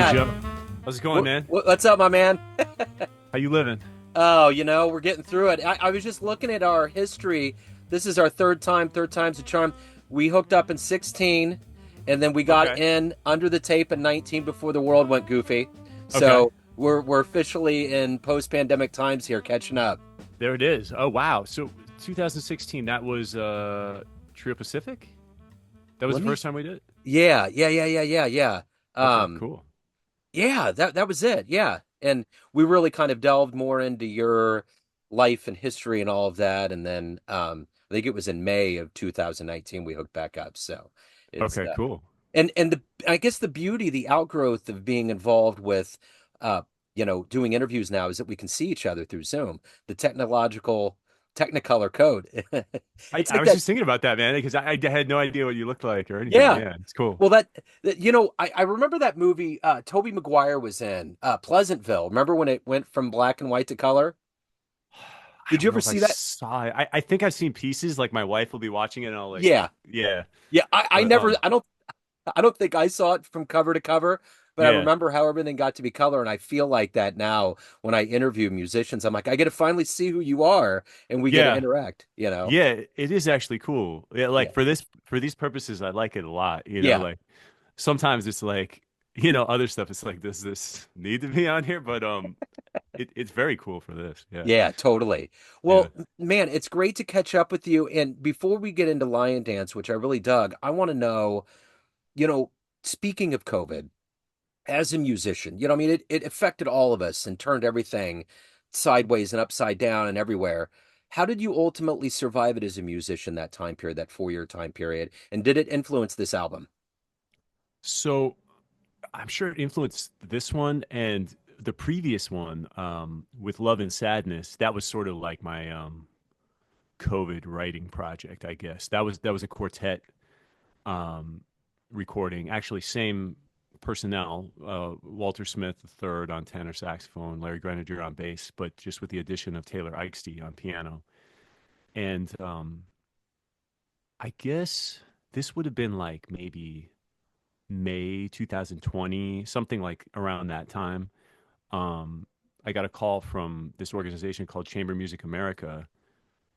Hey Matt. Joe, how's it going, man? What's up, my man? How you living? Oh, we're getting through it. I was just looking at our history. This is our third time's a charm. We hooked up in 16, and then we got Okay, in under the tape in 19 before the world went goofy. okay, So we're officially in post-pandemic times here, catching up. there it is. Oh wow, so 2016, that was Trio Pacific. That was Let the me. first time we did it. Yeah. Okay, Um, cool. yeah, that was it. Yeah, and we really kind of delved more into your life and history and all of that, and then I think it was in May of 2019 we hooked back up. So it's Okay, cool. and the I guess the beauty, the outgrowth of being involved with uh doing interviews now is that we can see each other through Zoom. The technological Technicolor code. I, It's I like was that. just thinking about that, man, because I had no idea what you looked like or anything. Yeah. Yeah, it's cool. Well, I remember that movie Tobey Maguire was in, Pleasantville. Remember when it went from black and white to color? I Did you don't know ever if I see that? saw it. I think I've seen pieces. Like my wife will be watching it, and I'll like, Yeah. yeah, Yeah, I but never I don't think I saw it from cover to cover, but I yeah, remember how everything got to be color, and I feel like that now when I interview musicians. I'm like, I get to finally see who you are and we get to yeah. interact. Yeah, it is actually cool. Yeah, like Yeah. for these purposes, I like it a lot. Yeah. Like sometimes it's like, other stuff. It's like, does this need to be on here? But it's very cool for this. Yeah, Yeah, totally. yeah. Well, man, it's great to catch up with you. And before we get into Lion Dance, which I really dug, I want to know, you know, speaking of COVID, as a musician, I mean, it affected all of us and turned everything sideways and upside down and everywhere. How did you ultimately survive it as a musician that time period, that 4 year time period? And did it influence this album? So I'm sure it influenced this one and the previous one, with Love and Sadness. That was sort of like my COVID writing project, I guess. That was a quartet um, recording. Actually, same personnel, Walter Smith III on tenor saxophone, Larry Grenadier on bass, but just with the addition of Taylor Eichste on piano. And I guess this would have been like maybe May 2020, something like around that time. Um, I got a call from this organization called Chamber Music America,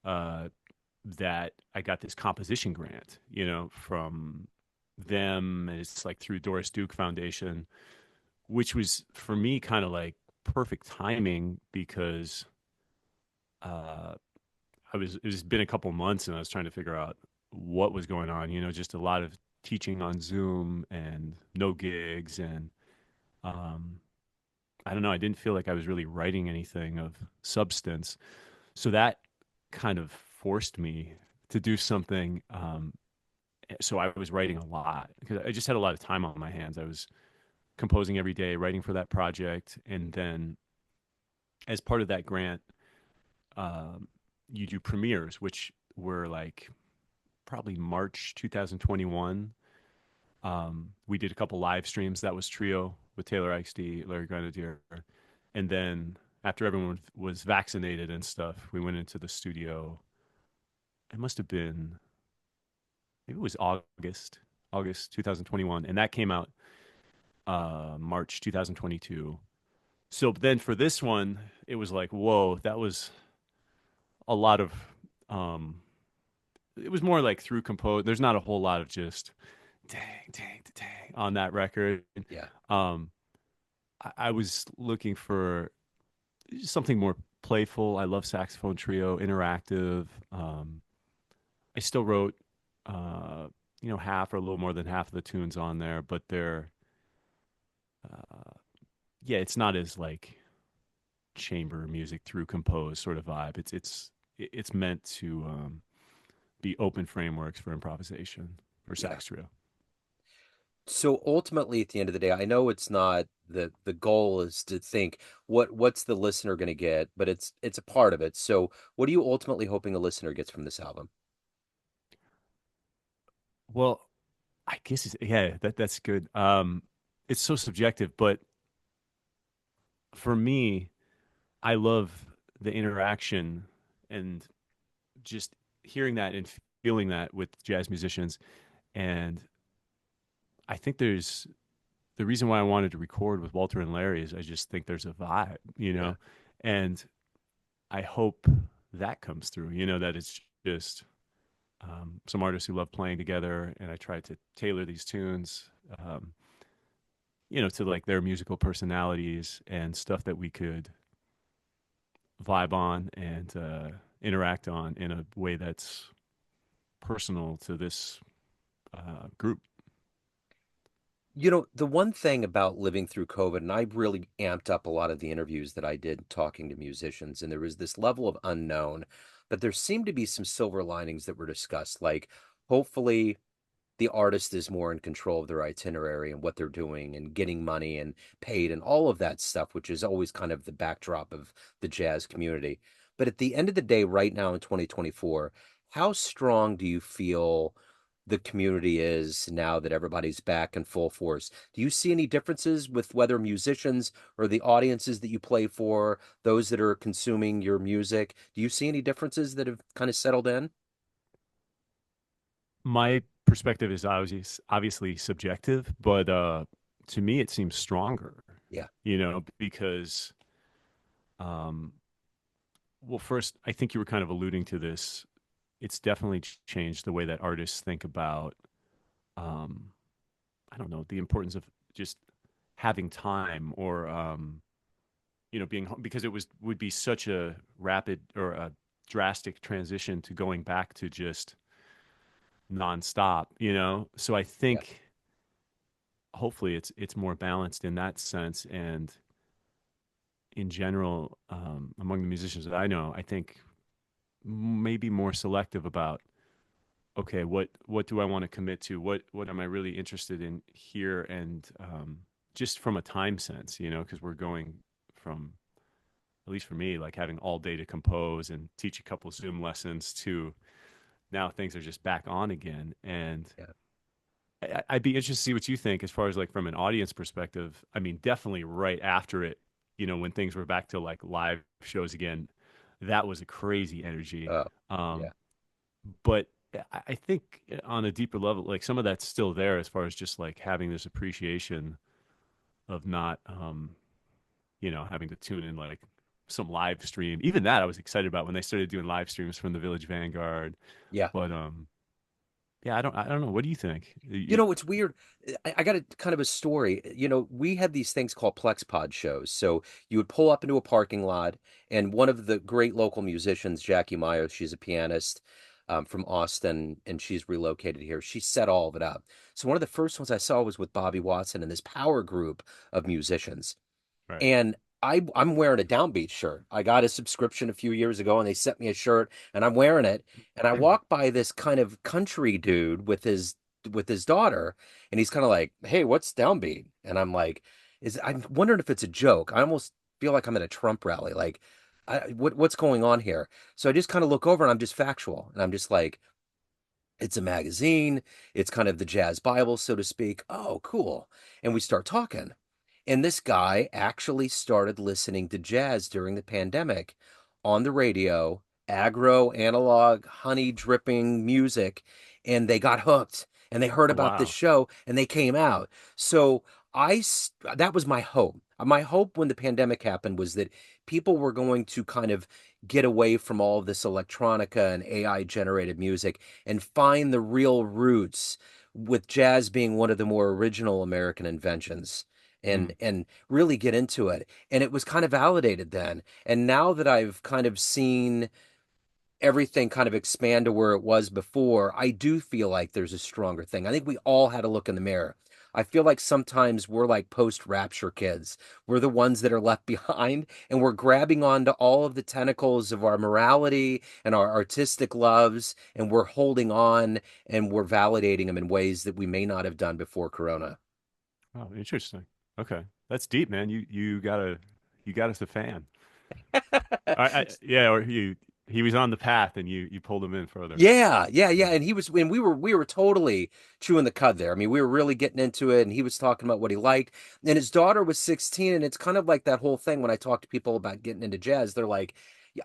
uh, that I got this composition grant, from them. It's like through Doris Duke Foundation, which was for me kind of like perfect timing because uh, it was been a couple months and I was trying to figure out what was going on. Just a lot of teaching on Zoom and no gigs, and um, I don't know. I didn't feel like I was really writing anything of substance, so that kind of forced me to do something. So I was writing a lot because I just had a lot of time on my hands. I was composing every day, writing for that project, and then as part of that grant, um, you do premieres, which were like probably March 2021. We did a couple live streams. That was Trio with Taylor Eichste, Larry Grenadier, and then after everyone was vaccinated and stuff, we went into the studio. It must have been maybe it was August 2021, and that came out March 2022. So then for this one, it was like, whoa, that was a lot of. Um, it was more like through compose. There's not a whole lot of just dang, dang, dang on that record. Yeah. Um, I was looking for something more playful. I love saxophone trio, interactive. I still wrote, uh, half or a little more than half of the tunes on there, but they're, uh, yeah, it's not as like chamber music through compose sort of vibe. It's meant to be open frameworks for improvisation for Yeah. sax trio. So ultimately, at the end of the day, I know it's not the goal is to think what's the listener going to get, but it's a part of it. So what are you ultimately hoping the listener gets from this album? Well, I guess yeah, that's good. It's so subjective, but for me, I love the interaction and just hearing that and feeling that with jazz musicians. And I think the reason why I wanted to record with Walter and Larry is I just think there's a vibe, Yeah. and I hope that comes through, that it's just some artists who love playing together, and I tried to tailor these tunes, um, to like their musical personalities and stuff that we could vibe on and interact on in a way that's personal to this group. The one thing about living through COVID, and I really amped up a lot of the interviews that I did talking to musicians, and there was this level of unknown, but there seemed to be some silver linings that were discussed. Like, hopefully, the artist is more in control of their itinerary and what they're doing and getting money and paid and all of that stuff, which is always kind of the backdrop of the jazz community. But at the end of the day, right now in 2024, how strong do you feel the community is now that everybody's back in full force? Do you see any differences with whether musicians or the audiences that you play for, those that are consuming your music? Do you see any differences that have kind of settled in? My perspective is obviously subjective, but to me it seems stronger, Yeah, because um, well, first, I think you were kind of alluding to this. It's definitely changed the way that artists think about, um, I don't know, the importance of just having time or, being home because it would be such a rapid or a drastic transition to going back to just nonstop. So I yeah. think hopefully it's more balanced in that sense. And in general, among the musicians that I know, I think maybe more selective about, okay, what do I want to commit to? What am I really interested in here? And just from a time sense, because we're going from, at least for me, like having all day to compose and teach a couple Zoom lessons to now things are just back on again. And Yeah. I'd be interested to see what you think as far as like from an audience perspective. I mean, definitely right after it, when things were back to like live shows again, that was a crazy energy. Oh, Um, yeah. but I think on a deeper level, like some of that's still there as far as just like having this appreciation of not, having to tune in like some live stream. Even that I was excited about when they started doing live streams from the Village Vanguard. Yeah. But yeah, I don't know. What do you think? It's weird. I got a kind of a story. We had these things called Plex Pod shows. So you would pull up into a parking lot, and one of the great local musicians, Jackie Mayo, she's a pianist from Austin, and she's relocated here. She set all of it up. So one of the first ones I saw was with Bobby Watson and this power group of musicians. Right. And I'm wearing a Downbeat shirt. I got a subscription a few years ago and they sent me a shirt and I'm wearing it. And I walk by this kind of country dude with his daughter and he's kind of like, "Hey, what's Downbeat?" And I'm like, I'm wondering if it's a joke. I almost feel like I'm at a Trump rally. Like, what's going on here? So I just kind of look over and I'm just factual. And I'm just like, it's a magazine. It's kind of the jazz Bible, so to speak. Oh, cool. And we start talking. And this guy actually started listening to jazz during the pandemic on the radio, aggro, analog, honey dripping music, and they got hooked and they heard Oh, about this wow. show and they came out. So that was my hope. My hope when the pandemic happened was that people were going to kind of get away from all of this electronica and AI generated music and find the real roots, with jazz being one of the more original American inventions, Mm. and really get into it. And it was kind of validated then. And now that I've kind of seen everything kind of expand to where it was before, I do feel like there's a stronger thing. I think we all had to look in the mirror. I feel like sometimes we're like post-rapture kids. We're the ones that are left behind, and we're grabbing onto all of the tentacles of our morality and our artistic loves, and we're holding on and we're validating them in ways that we may not have done before Corona. Oh, interesting. Okay, that's deep, man. You got us a fan. Yeah, or he was on the path and you pulled him in further. Yeah, yeah, yeah. Mm. And we were totally chewing the cud there. I mean, we were really getting into it and he was talking about what he liked. And his daughter was 16, and it's kind of like that whole thing when I talk to people about getting into jazz. They're like,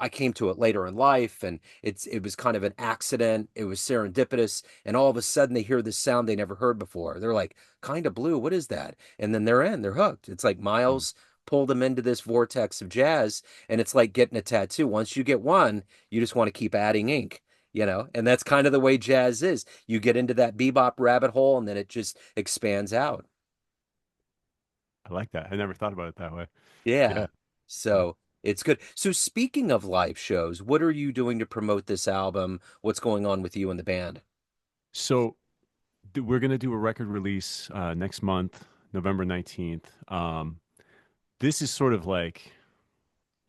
I came to it later in life, and it was kind of an accident. It was serendipitous, and all of a sudden they hear this sound they never heard before. They're like, "Kind of blue, what is that?" And then they're hooked. It's like Mm. Miles pulled them into this vortex of jazz, and it's like getting a tattoo. Once you get one, you just want to keep adding ink. And that's kind of the way jazz is. You get into that bebop rabbit hole, and then it just expands out. I like that. I never thought about it that way. Yeah. Yeah. Yeah. So it's good. So speaking of live shows, what are you doing to promote this album? What's going on with you and the band? So we're gonna do a record release next month, November 19th. This is sort of like,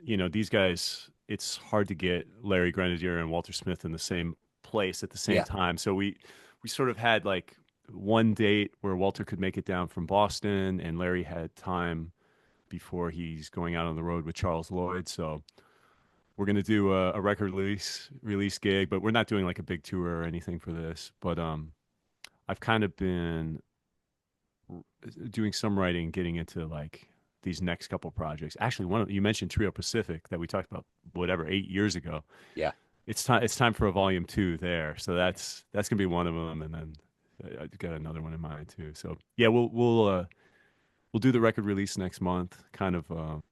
these guys. It's hard to get Larry Grenadier and Walter Smith in the same place at the same Yeah. time. So we sort of had like one date where Walter could make it down from Boston, and Larry had time before he's going out on the road with Charles Lloyd. So we're gonna do a record release gig, but we're not doing like a big tour or anything for this. But I've kind of been doing some writing, getting into like these next couple projects. Actually, one of you mentioned Trio Pacific that we talked about whatever 8 years ago. Yeah. It's time for a volume two there. So that's gonna be one of them, and then I've got another one in mind too. So yeah, we'll do the record release next month. Kind of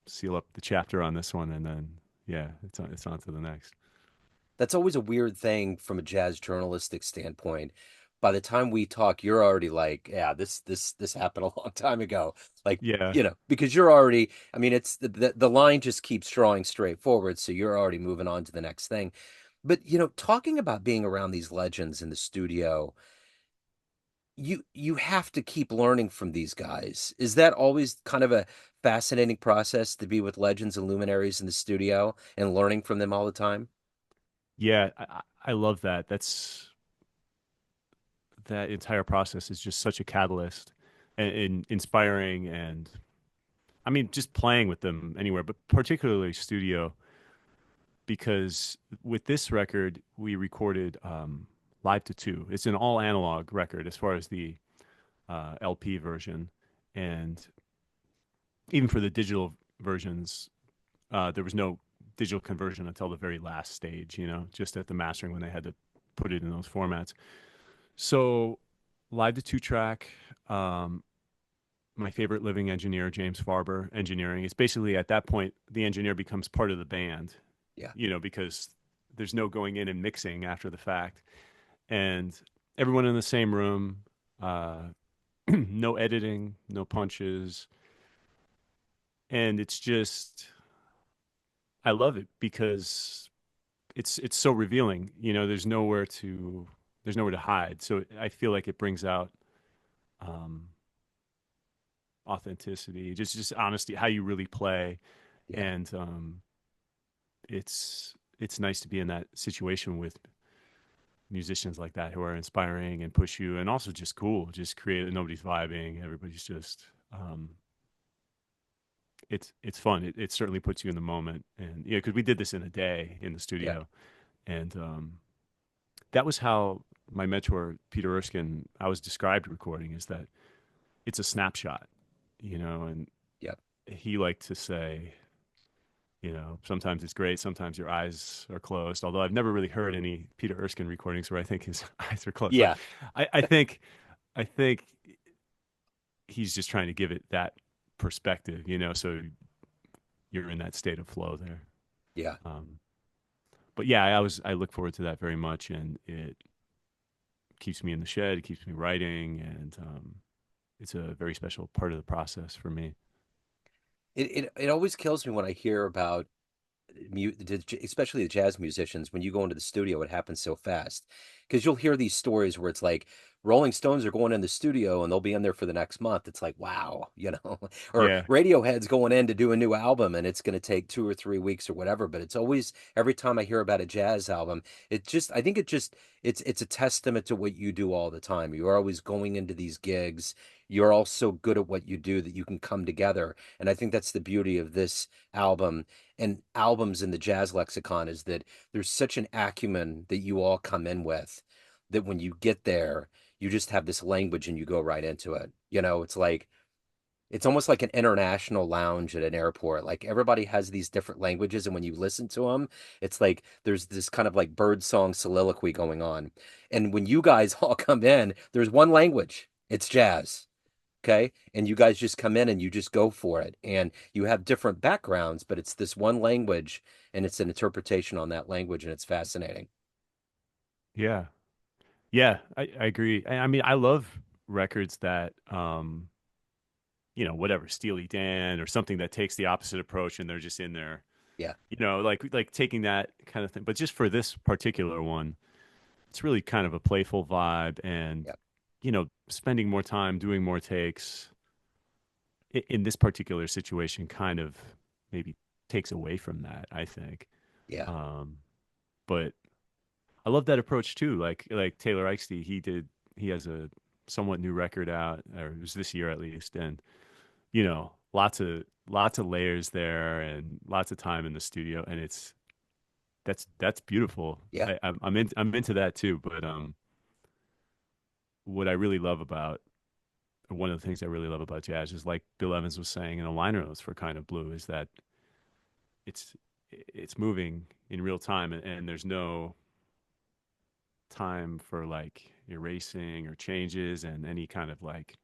seal up the chapter on this one, and then yeah, it's on to the next. That's always a weird thing from a jazz journalistic standpoint. By the time we talk, you're already like, yeah, this happened a long time ago. Like, Yeah, because you're already, I mean, it's the line just keeps drawing straight forward, so you're already moving on to the next thing. But talking about being around these legends in the studio, you have to keep learning from these guys. Is that always kind of a fascinating process to be with legends and luminaries in the studio and learning from them all the time? yeah, I love that. That entire process is just such a catalyst and inspiring, and I mean, just playing with them anywhere, but particularly studio, because with this record we recorded live to two. It's an all analog record as far as the LP version, and even for the digital versions, there was no digital conversion until the very last stage. Just at the mastering when they had to put it in those formats. So live to two track. Um, my favorite living engineer, James Farber, engineering. It's basically at that point the engineer becomes part of the band, Yeah. because there's no going in and mixing after the fact, and everyone in the same room. No editing, no punches, and it's just I love it because it's so revealing. There's nowhere to hide. So I feel like it brings out um, authenticity, just honesty, how you really play, Yeah. and it's nice to be in that situation with musicians like that who are inspiring and push you, and also just cool, just create. Nobody's vibing, everybody's just. It's fun. It certainly puts you in the moment, and yeah, because we did this in a day in the Yeah. studio, and that was how my mentor Peter Erskine, I was described recording, is that it's a snapshot, and Yeah. he liked to say, sometimes it's great, sometimes your eyes are closed. Although I've never really heard any Peter Erskine recordings where I think his eyes are closed, but Yeah. I think he's just trying to give it that perspective, so you're in that state of flow there. Yeah. Um, but yeah, I look forward to that very much, and it keeps me in the shed, it keeps me writing, and it's a very special part of the process for me. It always kills me when I hear about especially the jazz musicians, when you go into the studio, it happens so fast. Because you'll hear these stories where it's like Rolling Stones are going in the studio and they'll be in there for the next month. It's like, wow, or Yeah, Radiohead's going in to do a new album and it's going to take 2 or 3 weeks or whatever. But it's always, every time I hear about a jazz album, I think it's a testament to what you do all the time. You're always going into these gigs. You're all so good at what you do that you can come together. And I think that's the beauty of this album and albums in the jazz lexicon, is that there's such an acumen that you all come in with, that when you get there, you just have this language and you go right into it. It's like it's almost like an international lounge at an airport. Like everybody has these different languages, and when you listen to them, it's like there's this kind of like bird song soliloquy going on. And when you guys all come in, there's one language. It's jazz. Okay. And you guys just come in and you just go for it. And you have different backgrounds, but it's this one language and it's an interpretation on that language, and it's fascinating. Yeah. Yeah, I agree. I mean, I love records that whatever, Steely Dan or something that takes the opposite approach and they're just in there, Yeah. like taking that kind of thing. But just for this particular one, it's really kind of a playful vibe and, Yeah. spending more time doing more takes in this particular situation kind of maybe takes away from that, I think. Yeah. Um, but I love that approach too. Like Taylor Ikeste, he has a somewhat new record out, or it was this year at least, and lots of layers there and lots of time in the studio, and that's beautiful. Yeah. I'm into that too. But what I really love about one of the things I really love about jazz is like Bill Evans was saying in the liner notes for Kind of Blue is that it's it's moving in real time and there's no time for like erasing or changes and any kind of like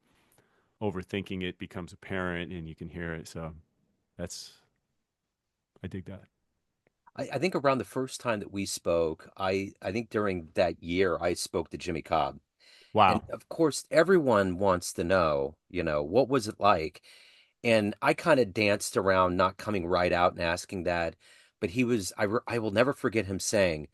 overthinking it becomes apparent and you can hear it. So that's I dig that. I think around the first time that we spoke, I think during that year I spoke to Jimmy Cobb. And Wow. of course, everyone wants to know, what was it like? And I kind of danced around not coming right out and asking that, but I will never forget him saying,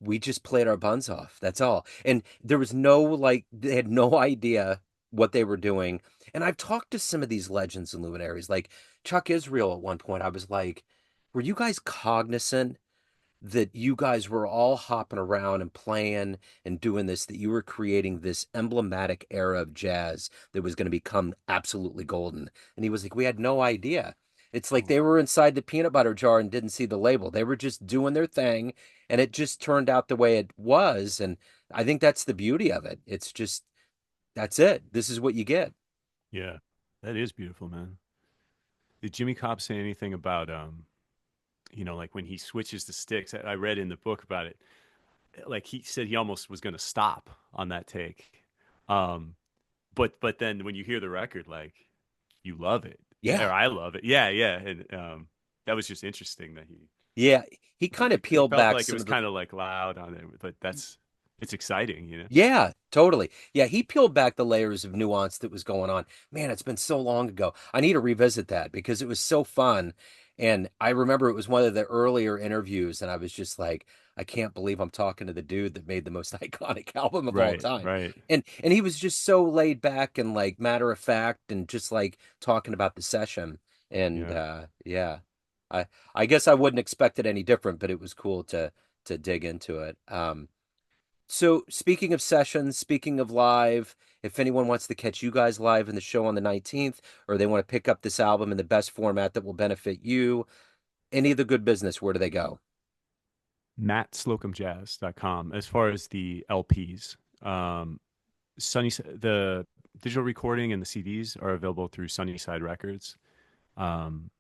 "We just played our buns off. That's all." And there was no like they had no idea what they were doing. And I've talked to some of these legends and luminaries, like Chuck Israel at one point. I was like, "Were you guys cognizant that you guys were all hopping around and playing and doing this, that you were creating this emblematic era of jazz that was going to become absolutely golden?" And he was like, "We had no idea." It's like Oh, they were inside the peanut butter jar and didn't see the label. They were just doing their thing, and it just turned out the way it was. And I think that's the beauty of it. It's just, that's it. This is what you get. yeah. That is beautiful, man. Did Jimmy Cobb say anything about like when he switches the sticks? I read in the book about it. Like he said he almost was going to stop on that take. Um but then when you hear the record like you love it. Yeah. Or I love it. Yeah, yeah. And that was just interesting that Yeah. He kind of he peeled felt back like it some was of the, kind of like loud on it, but it's exciting. yeah, totally. Yeah, he peeled back the layers of nuance that was going on. Man, it's been so long ago. I need to revisit that because it was so fun. And I remember it was one of the earlier interviews, and I was just like, I can't believe I'm talking to the dude that made the most iconic album of all Right, time. right. And he was just so laid back and like matter of fact and just like talking about the session. And Yeah. yeah. I I guess I wouldn't expect it any different, but it was cool to dig into it. So, speaking of sessions, speaking of live, if anyone wants to catch you guys live in the show on the 19th, or they want to pick up this album in the best format that will benefit you, any of the good business, where do they go? MattSlocumJazz.com. As far as the LPs, the digital recording and the CDs are available through Sunnyside Records. Um,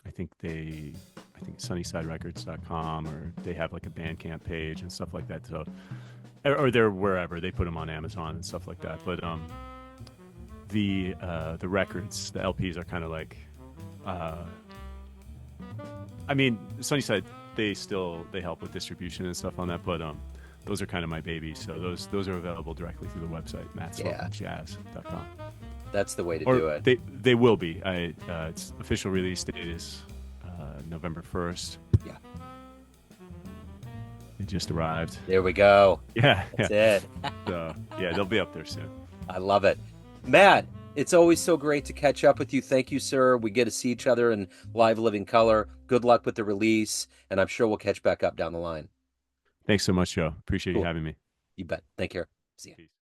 I think SunnysideRecords.com, or they have like a Bandcamp page and stuff like that. So, or they're wherever they put them on Amazon and stuff like that. But the records, the LPs are kind of like, uh, I mean, Sunnyside they help with distribution and stuff on that, but those are kind of my babies. So those are available directly through the website Yeah, mattslocumjazz.com. that's the way to Or do it. they will be. Its official release date is November 1st. Yeah, It just arrived. there we go. Yeah, That's yeah. it. So yeah, they'll be up there soon. I love it. Matt, it's always so great to catch up with you. Thank you, sir. We get to see each other in live living color. Good luck with the release, and I'm sure we'll catch back up down the line. Thanks so much, Joe. Appreciate you Cool. having me. You bet. Take care. See ya. Peace.